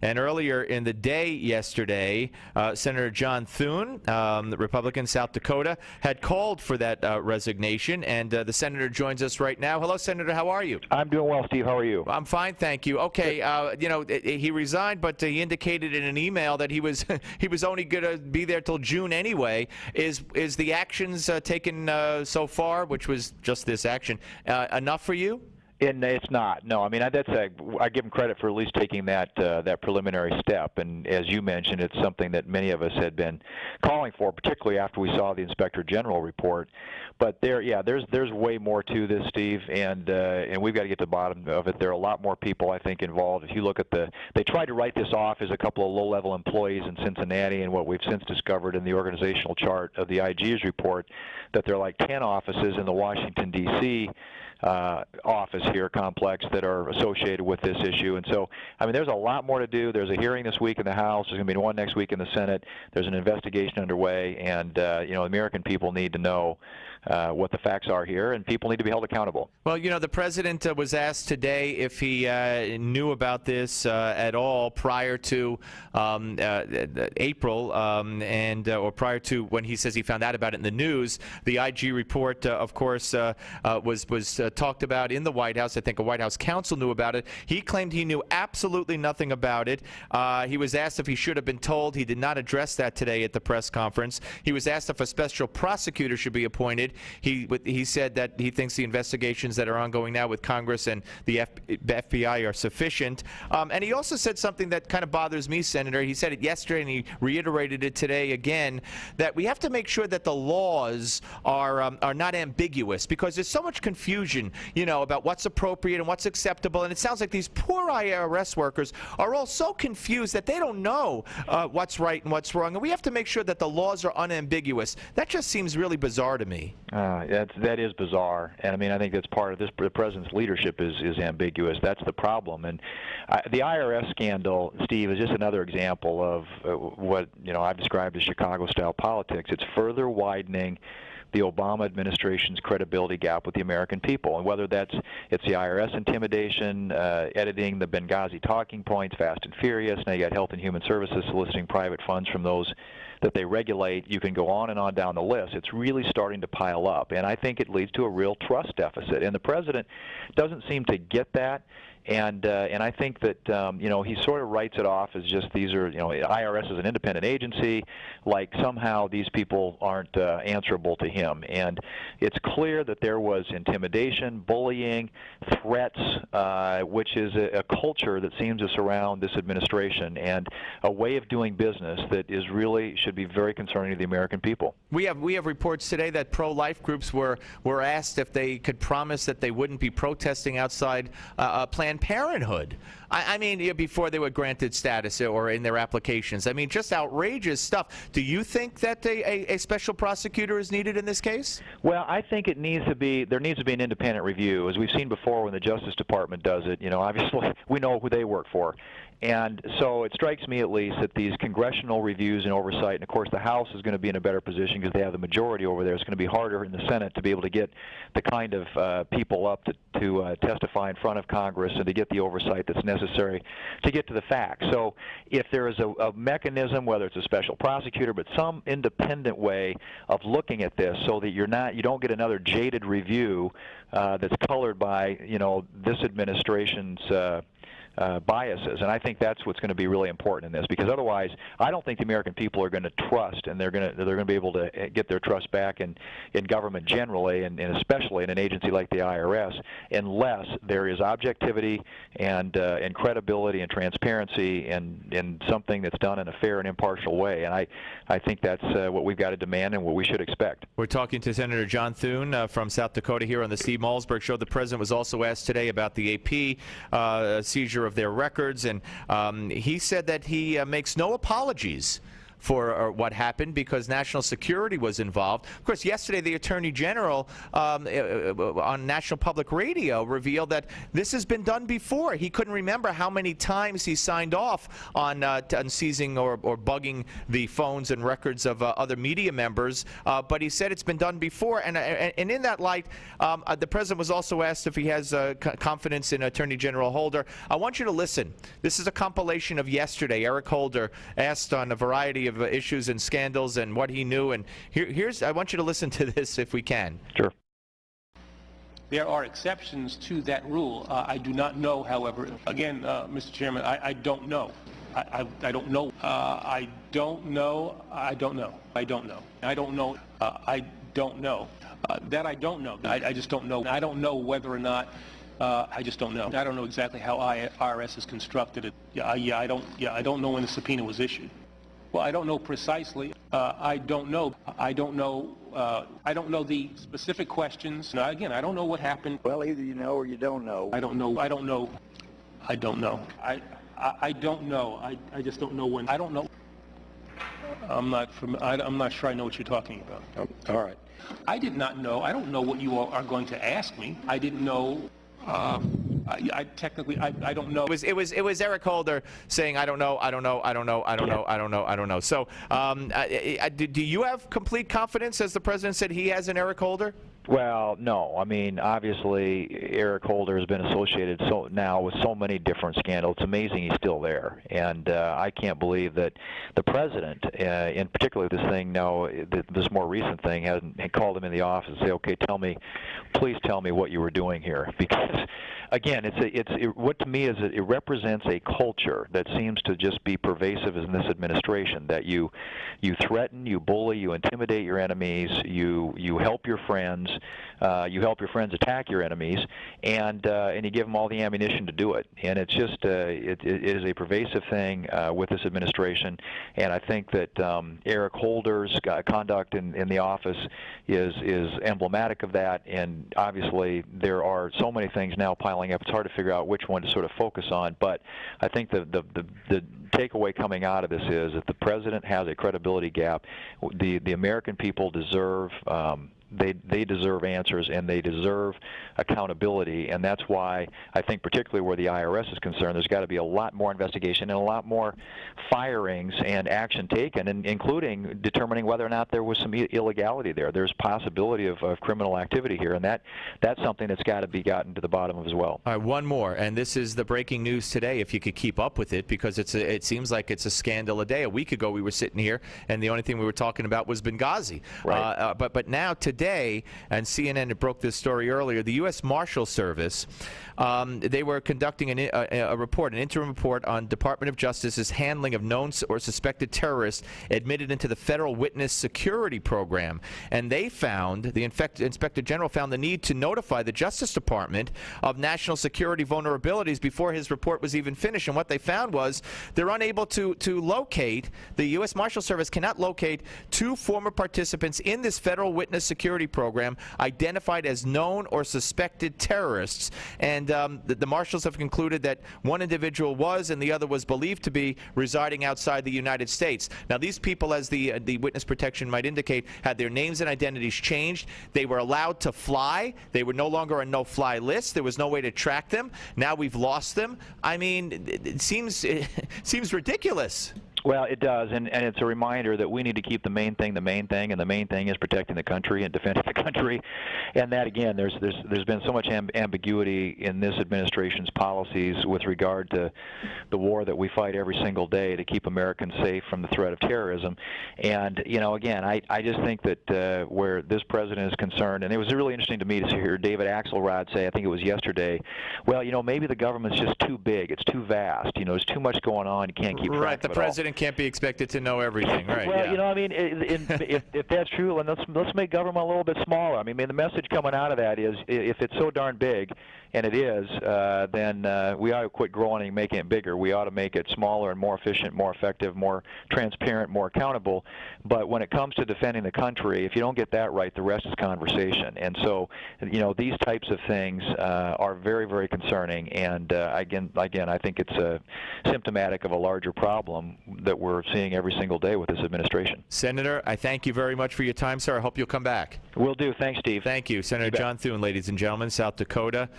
And earlier in the day yesterday, Senator John Thune, the Republican, South Dakota, had called for that resignation. And the senator joins us right now. Hello, Senator. How are you? I'm doing well, Steve. How are you? I'm fine, thank you. Okay, he resigned, but he indicated in an email that he was he was only going to be there till June anyway. Is the actions taken so far, which was just this action, enough for you? And it's not. No, I mean I give him credit for at least taking that preliminary step. And as you mentioned, it's something that many of us had been calling for, particularly after we saw the Inspector General report. But there's way more to this, Steve, and we've got to get to the bottom of it. There are a lot more people, I think, involved. If you look at they tried to write this off as a couple of low-level employees in Cincinnati, and what we've since discovered in the organizational chart of the IG's report, that there are like 10 offices in the Washington, D.C. Office here, complex, that are associated with this issue. And so, I mean, there's a lot more to do. There's a hearing this week in the House. There's going to be one next week in the Senate. There's an investigation underway, and American people need to know what the facts are here, and people need to be held accountable. Well, the president was asked today if he knew about this at all prior to April, or prior to when he says he found out about it in the news. The IG report, of course, was talked about in the White House. I think a White House counsel knew about it. He claimed he knew absolutely nothing about it. He was asked if he should have been told. He did not address that today at the press conference. He was asked if a special prosecutor should be appointed. He said that he thinks the investigations that are ongoing now with Congress and the FBI are sufficient. And he also said something that kind of bothers me, Senator. He said it yesterday, and he reiterated it today again, that we have to make sure that the laws are not ambiguous, because there's so much confusion, about what's appropriate and what's acceptable. And it sounds like these poor IRS workers are all so confused that they don't know what's right and what's wrong. And we have to make sure that the laws are unambiguous. That just seems really bizarre to me. That is bizarre, and I mean I think that's part of this. The president's leadership is ambiguous. That's the problem, and the IRS scandal, Steve, is just another example of what I've described as Chicago-style politics. It's further widening the Obama administration's credibility gap with the American people, and whether it's the IRS intimidation, editing the Benghazi talking points, Fast and Furious. Now you got Health and Human Services soliciting private funds from those that they regulate. You can go on and on down the list. It's really starting to pile up, and I think it leads to a real trust deficit. And the president doesn't seem to get that. And I think that he sort of writes it off as just these are IRS is an independent agency, like somehow these people aren't answerable to him. And it's clear that there was intimidation, bullying, threats, which is a culture that seems to surround this administration, and a way of doing business that is really should be very concerning to the American people. We have reports today that pro-life groups were asked if they could promise that they wouldn't be protesting outside Planned Parenthood. I mean, before they were granted status or in their applications. I mean, just outrageous stuff. Do you think that a special prosecutor is needed in this case? Well, I think there needs to be an independent review. As we've seen before when the Justice Department does it, obviously we know who they work for. And so it strikes me at least that these congressional reviews and oversight, and of course the House is going to be in a better position because they have the majority over there. It's going to be harder in the Senate to be able to get the kind of people up to testify in front of Congress and to get the oversight that's necessary to get to the facts. So if there is a mechanism, whether it's a special prosecutor, but some independent way of looking at this so that you don't get another jaded review that's colored by this administration's biases, and I think that's what's going to be really important in this, because otherwise, I don't think the American people are going to trust, and they're going to be able to get their trust back in government generally, and especially in an agency like the IRS, unless there is objectivity and credibility and transparency and something that's done in a fair and impartial way. And I think that's what we've got to demand and what we should expect. We're talking to Senator John Thune from South Dakota here on the Steve Malzberg Show. The president was also asked today about the AP seizure of their records, and he said that he makes no apologies for what happened because national security was involved. Of course, yesterday the Attorney General on National Public Radio revealed that this has been done before. He couldn't remember how many times he signed off on seizing or bugging the phones and records of other media members, but he said it's been done before. And in that light, the president was also asked if he has confidence in Attorney General Holder. I want you to listen. This is a compilation of yesterday. Eric Holder asked on a variety of issues and scandals and what he knew. And I want you to listen to this if we can. Sure. There are exceptions to that rule. I do not know, however. Again, Mr. Chairman, I don't know. I don't know. I don't know. I don't know. I don't know. I don't know. I don't know. That I don't know. I just don't know. I don't know whether or not. I just don't know. I don't know exactly how IRS is constructed. I don't know when the subpoena was issued. Well, I don't know precisely. I don't know. I don't know. I don't know the specific questions. Now, again, I don't know what happened. Well, either you know or you don't know. I don't know. I don't know. I don't know. I don't know. I just don't know when. I don't know. I'm not sure I know what you're talking about. Oh, all right. I did not know. I don't know what you all are going to ask me. I didn't know. I technically, I don't know. It was Eric Holder saying, I don't know, I don't know, I don't know, I don't know, I don't know, I don't know. So do you have complete confidence, as the president said, he has in Eric Holder? Well, no. I mean, obviously, Eric Holder has been associated now with so many different scandals. It's amazing he's still there, and I can't believe that the president, in particular this thing now, this more recent thing, had called him in the office and say, "Okay, please tell me what you were doing here," because. Again, what to me is it represents a culture that seems to just be pervasive in this administration. That you threaten, you bully, you intimidate your enemies, you help your friends attack your enemies, and you give them all the ammunition to do it. And it's just it is a pervasive thing with this administration. And I think that Eric Holder's conduct in the office is emblematic of that. And obviously there are so many things now piling up. It's hard to figure out which one to sort of focus on, but I think the takeaway coming out of this is that the president has a credibility gap. The American people deserve they deserve answers, and they deserve accountability, and that's why I think particularly where the IRS is concerned, there's got to be a lot more investigation and a lot more firings and action taken, including determining whether or not there was some illegality there. There's possibility of criminal activity here, and that's something that's got to be gotten to the bottom of as well. All right, one more, and this is the breaking news today, if you could keep up with it, because it seems like it's a scandal a day. A week ago we were sitting here, and the only thing we were talking about was Benghazi. Right. But now today, and CNN broke this story earlier, the U.S. Marshal Service, they were conducting an interim report on Department of Justice's handling of known or suspected terrorists admitted into the Federal Witness Security Program. And they found, the Inspector General found the need to notify the Justice Department of national security vulnerabilities before his report was even finished. And what they found was they're unable to locate, the U.S. Marshal Service cannot locate 2 former participants in this Federal Witness Security Program identified as known or suspected terrorists. And the marshals have concluded that one individual was and the other was believed to be residing outside the United States. Now, these people, as the witness protection might indicate, had their names and identities changed. They were allowed to fly. They were no longer on no-fly list. There was no way to track them. Now we've lost them. I mean, it seems ridiculous. Well, it does, and it's a reminder that we need to keep the main thing, and the main thing is protecting the country and defending the country. And that, again, there's been so much ambiguity in this administration's policies with regard to the war that we fight every single day to keep Americans safe from the threat of terrorism. And, you know, again, I just think that where this president is concerned, and it was really interesting to me to hear David Axelrod say, I think it was yesterday, well, you know, maybe the government's just too big, it's too vast, you know, there's too much going on, you can't keep track right, of the it president can't be expected to know everything, right? Well, yeah. you know, I mean, if that's true, then let's make government a little bit smaller. I mean, the message coming out of that is, if it's so darn big, and it is, then we ought to quit growing and making it bigger. We ought to make it smaller and more efficient, more effective, more transparent, more accountable. But when it comes to defending the country, if you don't get that right, the rest is conversation. And so, you know, these types of things are very, very concerning. And again, I think it's symptomatic of a larger problem that we're seeing every single day with this administration. Senator, I thank you very much for your time, sir. I hope you'll come back. Will do. Thanks, Steve. Thank you. Senator John Thune, ladies and gentlemen, South Dakota.